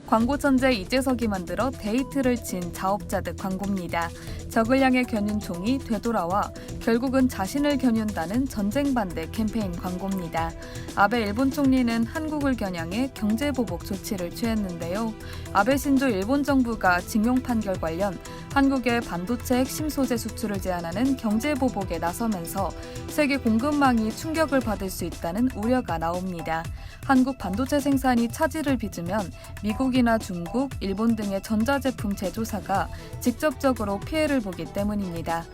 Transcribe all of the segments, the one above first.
광고 천재 이재석이 만들어 데이트를 친 자업자득 광고입니다. 적을 향해 겨눈 종이 되돌아와 결국은 자신을 겨눈다는 전쟁 반대 캠페인 광고입니다. 아베 일본 총리는 한국을 겨냥해 경제보복 조치를 취했는데요. 아베 신조 일본 정부가 징용 판결 관련 한국의 반도체 핵심 소재 수출을 제한하는 경제보복에 나서면서 세계 공급망이 충격을 받을 수 있다는 우려가 나옵니다. 한국 반도체 생산이 차질을 빚으면 미국이나 중국, 일본 등의 전자제품 제조사가 직접적으로 피해를 보기 때문입니다.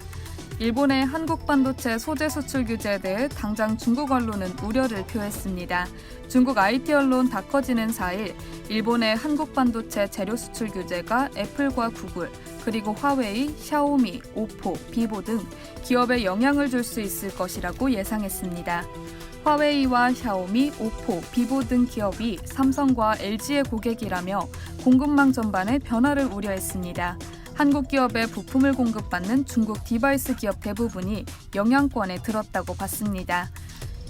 일본의 한국 반도체 소재 수출 규제에 대해 당장 중국 언론은 우려를 표했습니다. 중국 IT 언론 다커지는 4일 일본의 한국 반도체 재료 수출 규제가 애플과 구글, 그리고 화웨이, 샤오미, 오포, 비보 등 기업에 영향을 줄 수 있을 것이라고 예상했습니다. 화웨이와 샤오미, 오포, 비보 등 기업이 삼성과 LG의 고객이라며 공급망 전반에 변화를 우려했습니다. 한국 기업에 부품을 공급받는 중국 디바이스 기업 대부분이 영향권에 들었다고 봤습니다.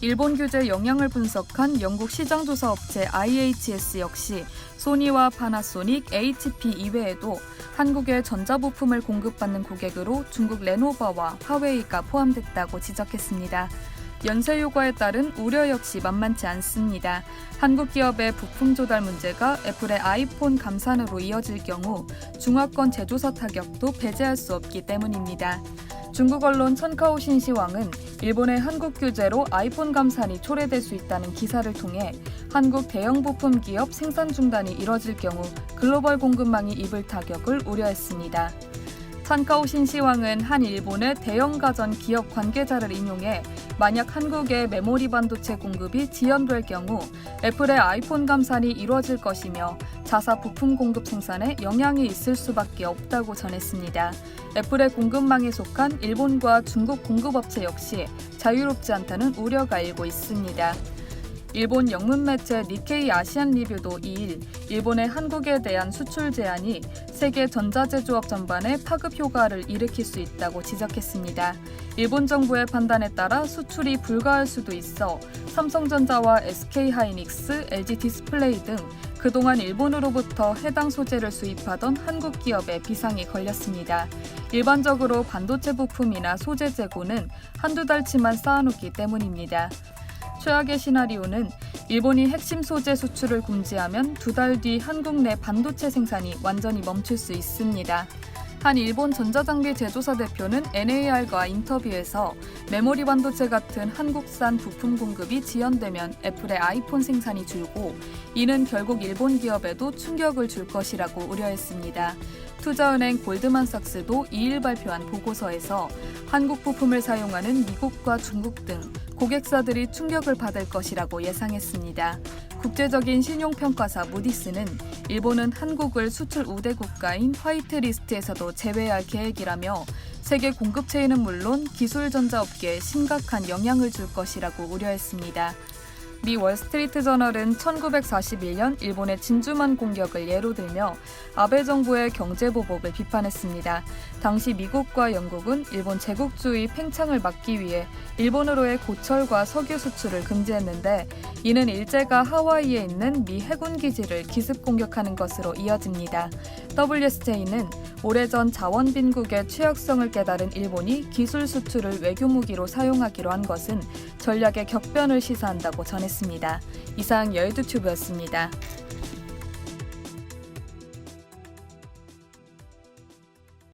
일본 규제 영향을 분석한 영국 시장조사 업체 IHS 역시 소니와 파나소닉, HP 이외에도 한국에 전자부품을 공급받는 고객으로 중국 레노버와 화웨이가 포함됐다고 지적했습니다. 연쇄 효과에 따른 우려 역시 만만치 않습니다. 한국 기업의 부품 조달 문제가 애플의 아이폰 감산으로 이어질 경우 중화권 제조사 타격도 배제할 수 없기 때문입니다. 중국 언론 천카오 신시황은 일본의 한국 규제로 아이폰 감산이 초래될 수 있다는 기사를 통해 한국 대형 부품 기업 생산 중단이 이뤄질 경우 글로벌 공급망이 입을 타격을 우려했습니다. 천카오 신시황은 한 일본의 대형 가전 기업 관계자를 인용해 만약 한국의 메모리 반도체 공급이 지연될 경우 애플의 아이폰 감산이 이뤄질 것이며 자사 부품 공급 생산에 영향이 있을 수밖에 없다고 전했습니다. 애플의 공급망에 속한 일본과 중국 공급업체 역시 자유롭지 않다는 우려가 일고 있습니다. 일본 영문 매체 니케이 아시안 리뷰도 2일 일본의 한국에 대한 수출 제한이 세계 전자제조업 전반에 파급 효과를 일으킬 수 있다고 지적했습니다. 일본 정부의 판단에 따라 수출이 불가할 수도 있어 삼성전자와 SK하이닉스, LG디스플레이 등 그동안 일본으로부터 해당 소재를 수입하던 한국 기업에 비상이 걸렸습니다. 일반적으로 반도체 부품이나 소재 재고는 한두 달치만 쌓아놓기 때문입니다. 최악의 시나리오는 일본이 핵심 소재 수출을 금지하면 2달 뒤 한국 내 반도체 생산이 완전히 멈출 수 있습니다. 한 일본 전자장비 제조사 대표는 NAR과 인터뷰에서 메모리 반도체 같은 한국산 부품 공급이 지연되면 애플의 아이폰 생산이 줄고 이는 결국 일본 기업에도 충격을 줄 것이라고 우려했습니다. 투자은행 골드만삭스도 2일 발표한 보고서에서 한국 부품을 사용하는 미국과 중국 등 고객사들이 충격을 받을 것이라고 예상했습니다. 국제적인 신용평가사 무디스는 일본은 한국을 수출 우대 국가인 화이트리스트에서도 제외할 계획이라며 세계 공급체에는 물론 기술전자업계에 심각한 영향을 줄 것이라고 우려했습니다. 미 월스트리트 저널은 1941년 일본의 진주만 공격을 예로 들며 아베 정부의 경제보복을 비판했습니다. 당시 미국과 영국은 일본 제국주의 팽창을 막기 위해 일본으로의 고철과 석유 수출을 금지했는데 이는 일제가 하와이에 있는 미 해군 기지를 기습 공격하는 것으로 이어집니다. WSJ는 오래전 자원 빈국의 취약성을 깨달은 일본이 기술 수출을 외교 무기로 사용하기로 한 것은 전략의 격변을 시사한다고 전했습니다. 이상 여의도튜브였습니다.